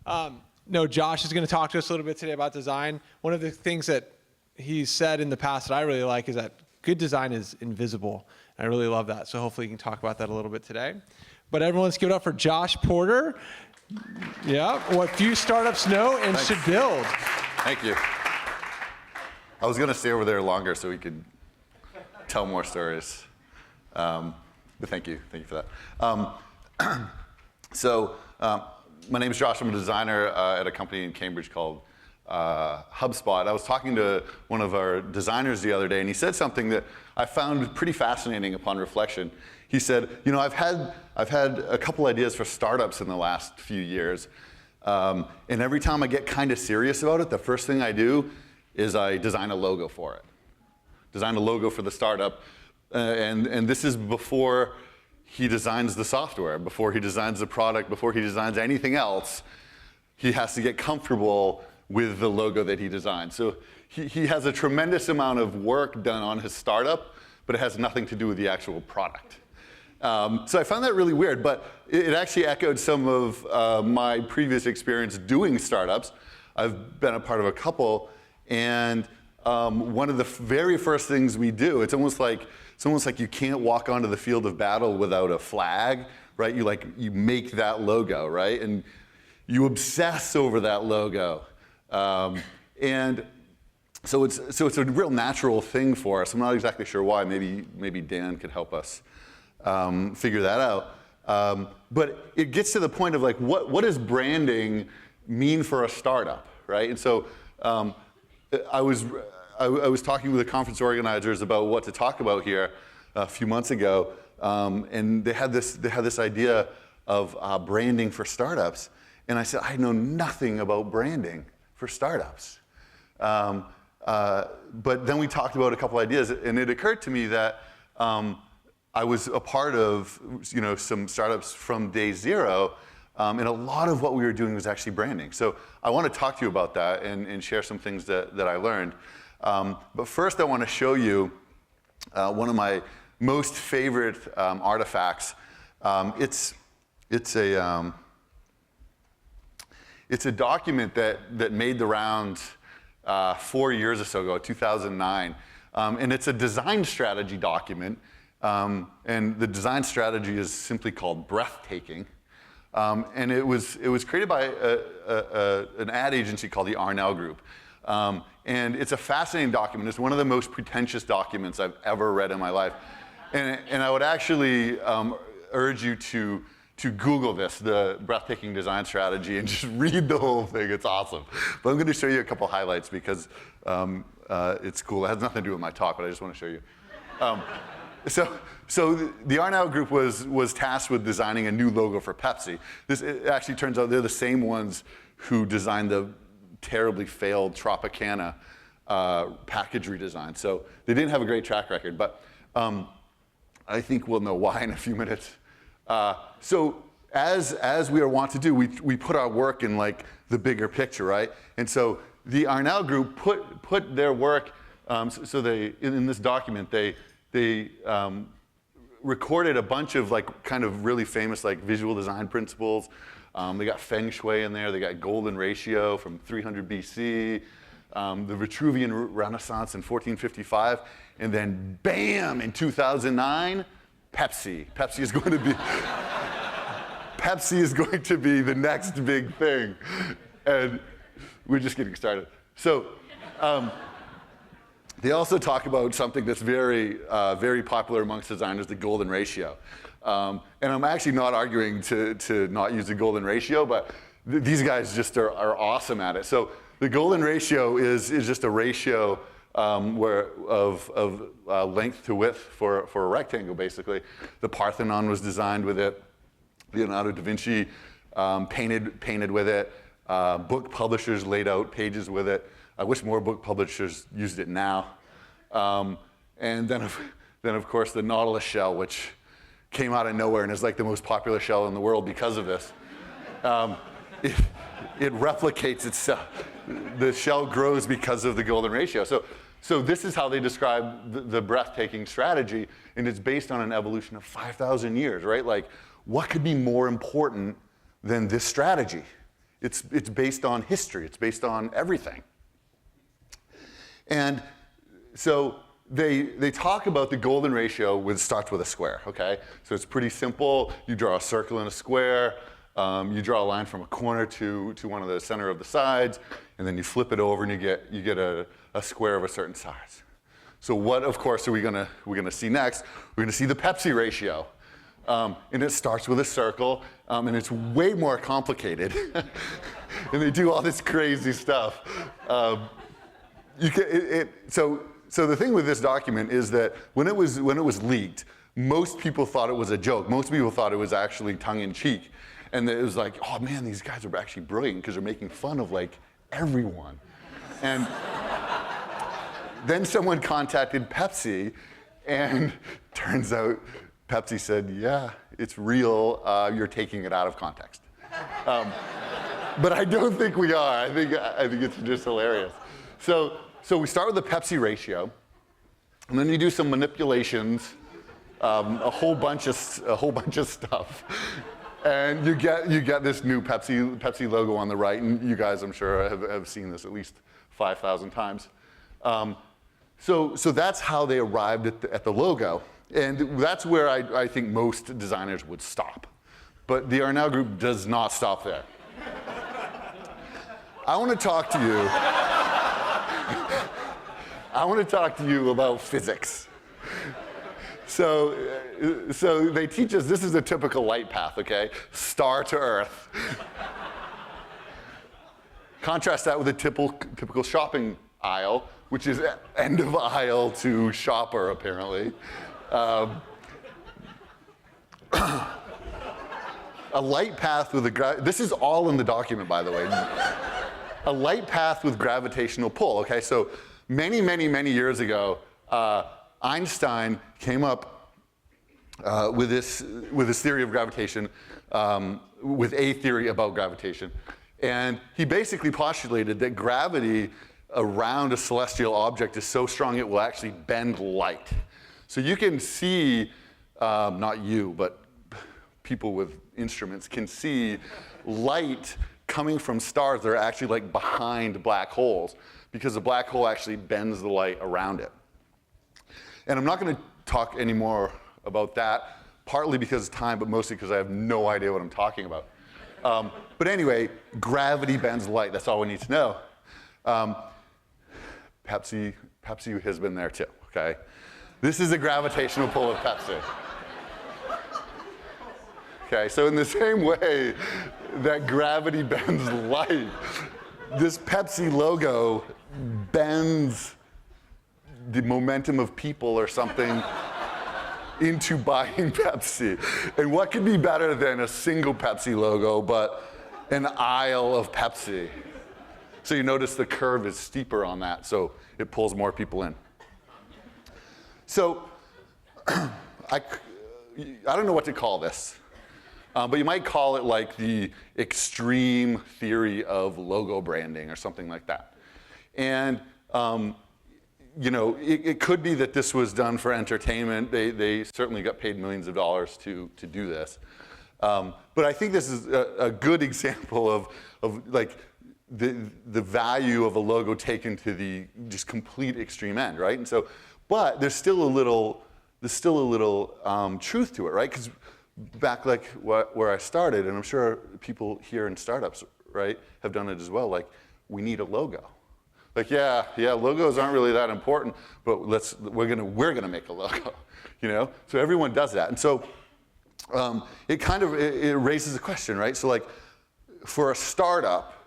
No, Josh is going to talk to us a little bit today about design. One of the things that he's said in the past that I really like is that good design is invisible. And I really love that. So hopefully you can talk about that a little bit today. But everyone, let's give it up for Josh Porter. Yeah, what few startups know and Thanks. should build. Thank you. I was going to stay over there longer so we could tell more stories. But thank you for that. My name is Josh. I'm a designer at a company in Cambridge called HubSpot. I was talking to one of our designers the other day, and he said something that I found pretty fascinating upon reflection. He said, you know, I've had a couple ideas for startups in the last few years, and every time I get kind of serious about it, the first thing I do is I design a logo for it. Design a logo for the startup, and this is before he designs the software, before he designs the product, before he designs anything else. He has to get comfortable with the logo that he designed. So he has a tremendous amount of work done on his startup, but it has nothing to do with the actual product. So I found that really weird, but it actually echoed some of my previous experience doing startups. I've been a part of a couple, and one of the very first things we do, it's almost like you can't walk onto the field of battle without a flag, right? You make that logo, right? And you obsess over that logo. And so it's a real natural thing for us. I'm not exactly sure why. Maybe Dan could help us figure that out. But it gets to the point of like, what does branding mean for a startup, right? And so I was talking with the conference organizers about what to talk about here a few months ago, and they had this idea of branding for startups, and I said, I know nothing about branding for startups. But then we talked about a couple ideas, and it occurred to me that I was a part of some startups from day zero, and a lot of what we were doing was actually branding. So I want to talk to you about that and share some things that I learned. But first I want to show you one of my most favorite artifacts. It's a document that made the rounds 4 years or so ago, 2009. And it's a design strategy document. And the design strategy is simply called Breathtaking. And it was created by an ad agency called the Arnell Group. And it's a fascinating document. It's one of the most pretentious documents I've ever read in my life. And I would actually urge you to Google this, the Breathtaking Design Strategy, and just read the whole thing. It's awesome. But I'm going to show you a couple highlights because it's cool. It has nothing to do with my talk, but I just want to show you. So the Arnell Group was tasked with designing a new logo for Pepsi. It actually turns out they're the same ones who designed the terribly failed Tropicana package redesign. So they didn't have a great track record, but I think we'll know why in a few minutes. So as we are wont to do, we put our work in like the bigger picture, right? And so the Arnell Group put their work, so they, in this document, they recorded a bunch of like kind of really famous like visual design principles. They got Feng Shui in there. They got golden ratio from 300 BC, the Vitruvian Renaissance in 1455, and then bam, in 2009, Pepsi. Pepsi is going to be the next big thing, and we're just getting started. So. They also talk about something that's very, very popular amongst designers, the golden ratio. And I'm actually not arguing to not use the golden ratio, but these guys just are awesome at it. So the golden ratio is just a ratio of length to width for a rectangle, basically. The Parthenon was designed with it. Leonardo da Vinci painted with it. Book publishers laid out pages with it. I wish more book publishers used it now. And then of course, the Nautilus shell, which came out of nowhere and is like the most popular shell in the world because of this. It replicates itself. The shell grows because of the golden ratio. So this is how they describe the breathtaking strategy, and it's based on an evolution of 5,000 years, right? Like, what could be more important than this strategy? It's based on history. It's based on everything. And so they talk about the golden ratio starts with a square, okay? So it's pretty simple. You draw a circle and a square. You draw a line from a corner to one of the center of the sides, and then you flip it over and you get a square of a certain size. So what, of course, are we're gonna see next? We're gonna see the Pepsi ratio. And it starts with a circle, and it's way more complicated. And they do all this crazy stuff. So the thing with this document is that when it was leaked, most people thought it was a joke. Most people thought it was actually tongue-in-cheek. And it was like, oh man, these guys are actually brilliant because they're making fun of like everyone. And then someone contacted Pepsi, and turns out Pepsi said, yeah, it's real, you're taking it out of context. But I don't think we are. I think it's just hilarious. So we start with the Pepsi ratio, and then you do some manipulations, a whole bunch of stuff, and you get this new Pepsi logo on the right, and you guys, I'm sure, have seen this at least 5,000 times. So that's how they arrived at the logo, and that's where I think most designers would stop. But the Arnell Group does not stop there. I want to talk to you about physics. So they teach us, this is a typical light path, okay? Star to Earth. Contrast that with a typical shopping aisle, which is end of aisle to shopper, apparently. A light path with this is all in the document, by the way. A light path with gravitational pull, okay? So many, many, many years ago, Einstein came up with this theory of gravitation, with a theory about gravitation. And he basically postulated that gravity around a celestial object is so strong it will actually bend light. So you can see, not you, but people with instruments can see light coming from stars that are actually like behind black holes, because the black hole actually bends the light around it. And I'm not going to talk anymore about that, partly because of time, but mostly because I have no idea what I'm talking about. But anyway, gravity bends light. That's all we need to know. Pepsi has been there too, okay? This is the gravitational pull of Pepsi. Okay, so in the same way that gravity bends light, this Pepsi logo bends the momentum of people or something into buying Pepsi. And what could be better than a single Pepsi logo, but an aisle of Pepsi? So you notice the curve is steeper on that, so it pulls more people in. So I don't know what to call this, but you might call it like the extreme theory of logo branding or something like that. And it could be that this was done for entertainment. They certainly got paid millions of dollars to do this. But I think this is a good example of like the value of a logo taken to the just complete extreme end, right? And so, but there's still a little truth to it, right? Because back like where I started, and I'm sure people here in startups, right, have done it as well. Like, we need a logo. Like, yeah, logos aren't really that important, but we're gonna make a logo, you know? So everyone does that, and so it raises a question, right? So like, for a startup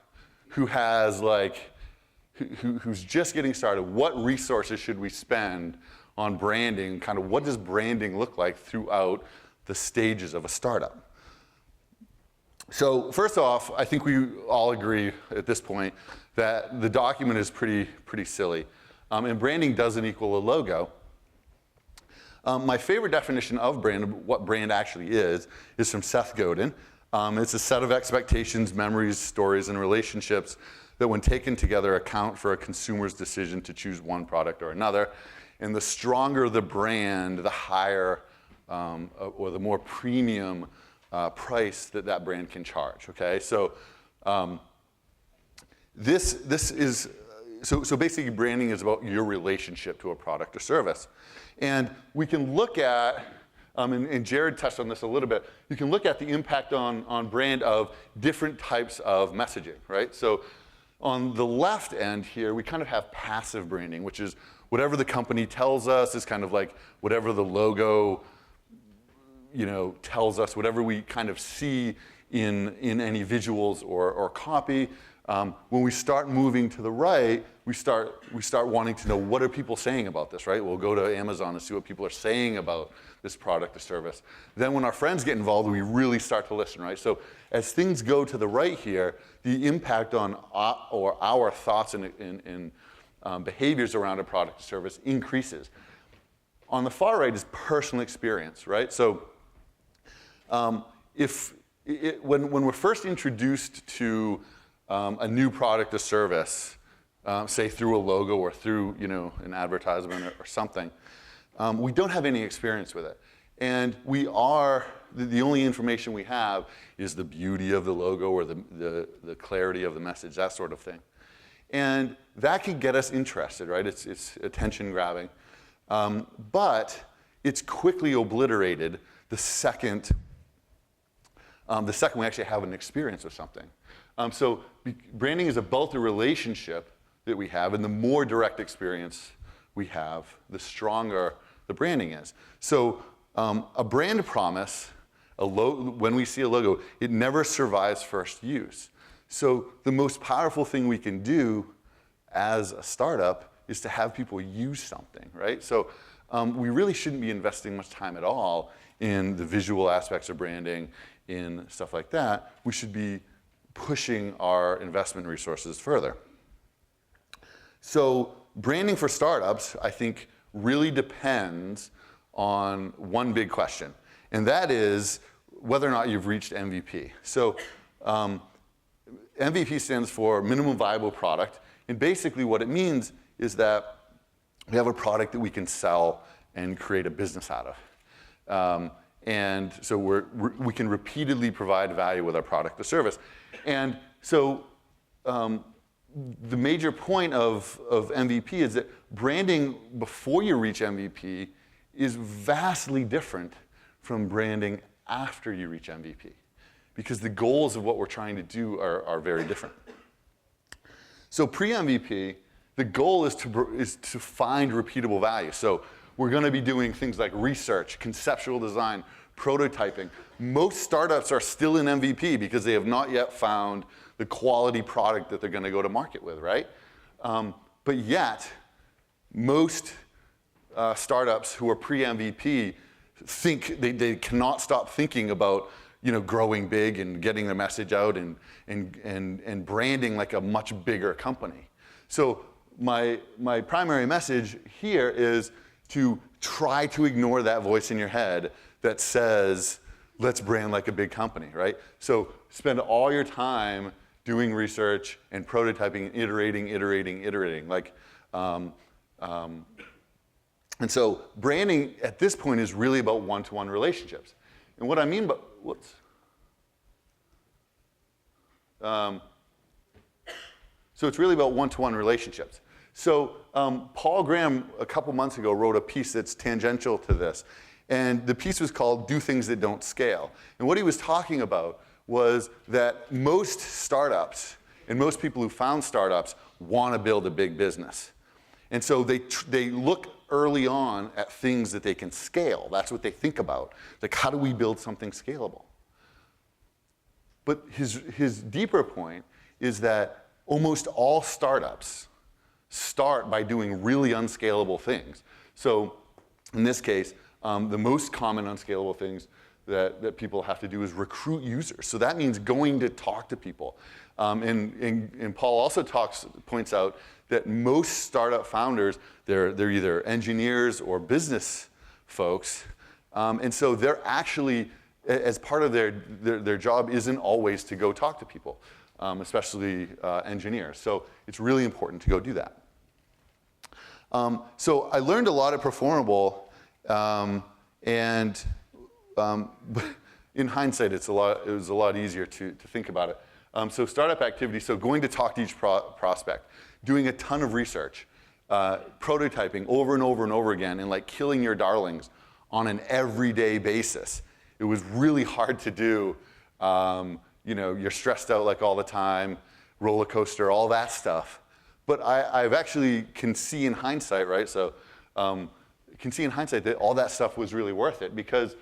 who has who's just getting started, what resources should we spend on branding? Kind of, what does branding look like throughout the stages of a startup? So first off, I think we all agree at this point that the document is pretty silly, and branding doesn't equal a logo. My favorite definition of brand, what brand actually is from Seth Godin. It's a set of expectations, memories, stories, and relationships that, when taken together, account for a consumer's decision to choose one product or another. And the stronger the brand, the higher or the more premium price that brand can charge, okay? So This is, so basically branding is about your relationship to a product or service. And we can look at, and Jared touched on this a little bit, you can look at the impact on brand of different types of messaging, right? So on the left end here, we kind of have passive branding, which is whatever the company tells us is kind of like whatever the logo, tells us, whatever we kind of see in any visuals or copy. When we start moving to the right, we start wanting to know what are people saying about this, right? We'll go to Amazon and see what people are saying about this product or service. Then when our friends get involved, we really start to listen, right? So as things go to the right here, the impact on our thoughts and behaviors around a product or service increases. On the far right is personal experience, right? So when we're first introduced to a new product or service, say through a logo or through an advertisement or something, we don't have any experience with it. And the only information we have is the beauty of the logo or the clarity of the message, that sort of thing. And that can get us interested, right? It's attention grabbing. But it's quickly obliterated the second we actually have an experience with something. So branding is about the relationship that we have, and the more direct experience we have, the stronger the branding is. So a brand promise, when we see a logo, it never survives first use. So the most powerful thing we can do as a startup is to have people use something, right? So we really shouldn't be investing much time at all in the visual aspects of branding, in stuff like that. We should be pushing our investment resources further. So branding for startups, I think, really depends on one big question, and that is whether or not you've reached MVP. So MVP stands for minimum viable product, and basically what it means is that we have a product that we can sell and create a business out of. And so we can repeatedly provide value with our product or service. And so the major point of MVP is that branding before you reach MVP is vastly different from branding after you reach MVP, because the goals of what we're trying to do are very different. So pre-MVP, the goal is to find repeatable value. So we're going to be doing things like research, conceptual design, prototyping. Most startups are still in MVP because they have not yet found the quality product that they're going to go to market with, right? But yet, most startups who are pre-MVP think they cannot stop thinking about growing big and getting their message out and branding like a much bigger company. So my primary message here is to try to ignore that voice in your head that says, let's brand like a big company, right? So spend all your time doing research and prototyping, iterating. And so branding at this point is really about one-to-one relationships. And what I mean by, so it's really about one-to-one relationships. So Paul Graham, a couple months ago, wrote a piece that's tangential to this. And the piece was called Do Things That Don't Scale. And what he was talking about was that most startups and most people who found startups want to build a big business. And so they look early on at things that they can scale. That's what they think about. Like, how do we build something scalable? But his deeper point is that almost all startups start by doing really unscalable things. So in this case, the most common unscalable things that people have to do is recruit users. So that means going to talk to people. And Paul also points out that most startup founders, they're either engineers or business folks. And so they're actually, as part of their job isn't always to go talk to people, especially engineers. So it's really important to go do that. So I learned a lot at Performable, but in hindsight, it was a lot easier to think about it. So startup activity, so going to talk to each prospect, doing a ton of research, prototyping over and over and over again, and like killing your darlings on an everyday basis. It was really hard to do. You're stressed out like all the time, roller coaster, all that stuff. But I've actually can see in hindsight, right? So can see in hindsight that all that stuff was really worth it, because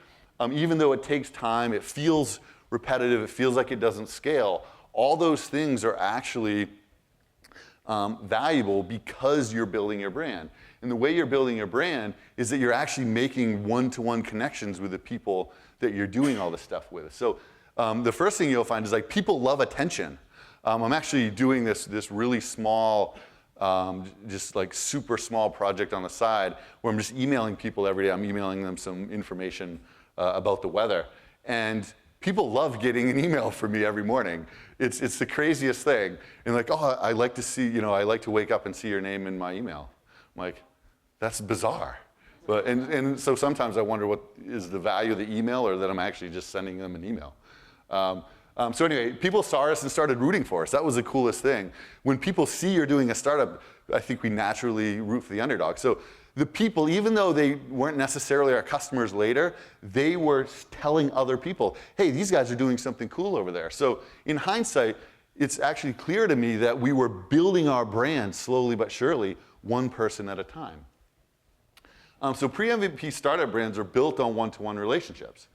even though it takes time, it feels repetitive, it feels like it doesn't scale, all those things are actually valuable because you're building your brand. And the way you're building your brand is that you're actually making one-to-one connections with the people that you're doing all this stuff with. So the first thing you'll find is like people love attention. I'm actually doing this really small, just like super small project on the side where I'm just emailing people every day. I'm emailing them some information about the weather. And people love getting an email from me every morning. It's the craziest thing. And like, oh, I like to see, I like to wake up and see your name in my email. I'm like, that's bizarre. But, and so sometimes I wonder what is the value of the email, or that I'm actually just sending them an email. So anyway, people saw us and started rooting for us. That was the coolest thing. When people see you're doing a startup, I think we naturally root for the underdog. So the people, even though they weren't necessarily our customers later, they were telling other people, hey, these guys are doing something cool over there. So in hindsight, it's actually clear to me that we were building our brand slowly but surely, one person at a time. So pre-MVP startup brands are built on one-to-one relationships.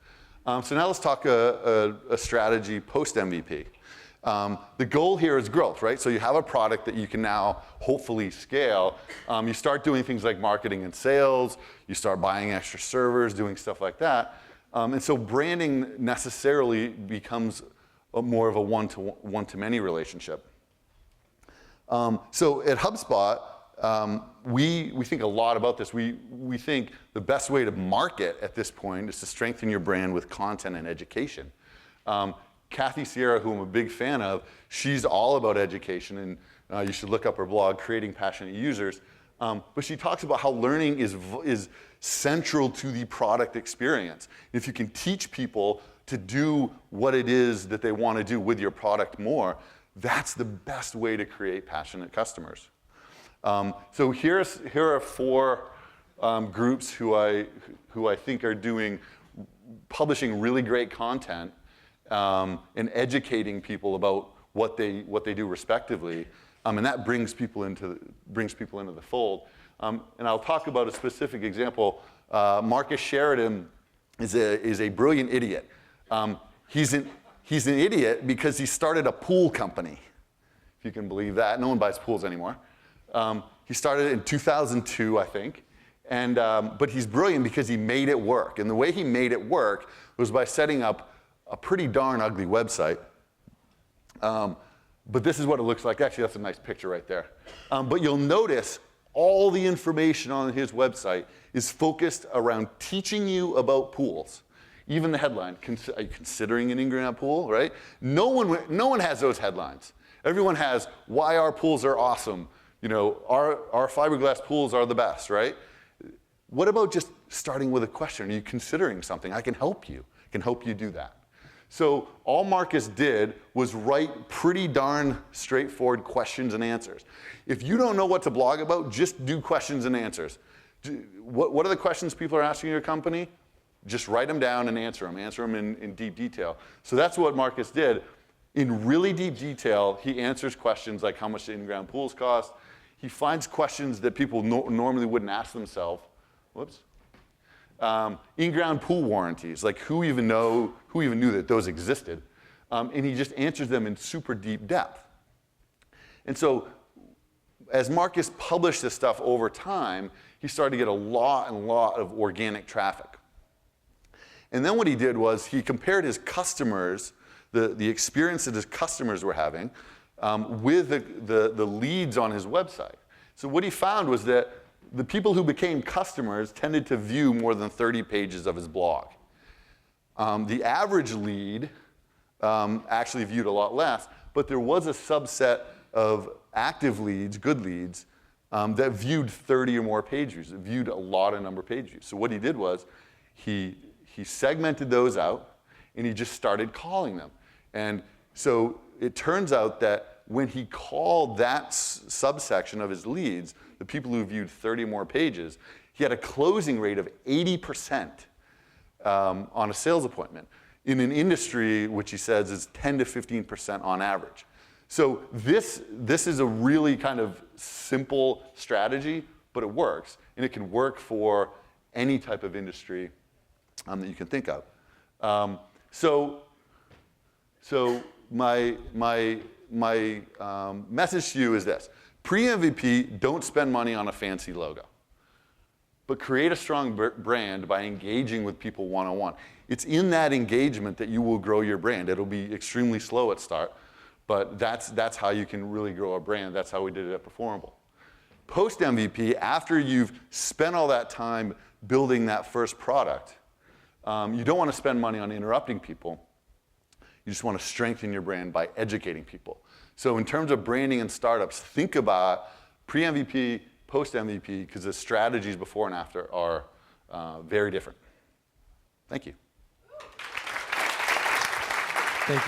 So now let's talk a strategy post-MVP. The goal here is growth, right? So you have a product that you can now hopefully scale. You start doing things like marketing and sales. You start buying extra servers, doing stuff like that. And so branding necessarily becomes more of a one-to-many relationship. So at HubSpot, we think a lot about this. We think the best way to market at this point is to strengthen your brand with content and education. Kathy Sierra, who I'm a big fan of, she's all about education, and you should look up her blog, Creating Passionate Users. But she talks about how learning is central to the product experience. If you can teach people to do what it is that they want to do with your product more, that's the best way to create passionate customers. So here are four groups who I think are publishing really great content and educating people about what they do respectively, and that brings people into the fold. And I'll talk about a specific example. Marcus Sheridan is a brilliant idiot. He's an idiot because he started a pool company, if you can believe that. No one buys pools anymore. He started in 2002, I think, but he's brilliant because he made it work. And the way he made it work was by setting up a pretty darn ugly website. But this is what it looks like. Actually, that's a nice picture right there. But you'll notice all the information on his website is focused around teaching you about pools. Even the headline, are you considering an in-ground pool, right? No one has those headlines. Everyone has why our pools are awesome. Our fiberglass pools are the best, right? What about just starting with a question? Are you considering something? I can help you. I can help you do that. So all Marcus did was write pretty darn straightforward questions and answers. If you don't know what to blog about, just do questions and answers. What are the questions people are asking your company? Just write them down and answer them. Answer them in deep detail. So that's what Marcus did. In really deep detail, he answers questions like how much the in-ground pools cost. He finds questions that people normally wouldn't ask themselves. Whoops. In-ground pool warranties, like who even knew that those existed? And he just answers them in super deep depth. And so as Marcus published this stuff over time, he started to get a lot of organic traffic. And then what he did was he compared his customers, the experience that his customers were having, with the leads on his website. So what he found was that the people who became customers tended to view more than 30 pages of his blog. The average lead actually viewed a lot less, but there was a subset of active leads, good leads, that viewed 30 or more page views. It viewed a lot of number of page views. So what he did was he segmented those out, and he just started calling them. And so it turns out that when he called that subsection of his leads, the people who viewed 30 more pages, he had a closing rate of 80% on a sales appointment in an industry which he says is 10 to 15% on average. So this is a really kind of simple strategy, but it works, and it can work for any type of industry that you can think of. So my message to you is this: pre-MVP, don't spend money on a fancy logo, but create a strong brand by engaging with people one-on-one. It's in that engagement that you will grow your brand. It'll be extremely slow at start, but that's how you can really grow a brand. That's how we did it at Performable. Post MVP, after you've spent all that time building that first product, you don't want to spend money on interrupting people. You just want to strengthen your brand by educating people. So in terms of branding and startups, think about pre-MVP, post-MVP, because the strategies before and after are very different. Thank you. Thank you.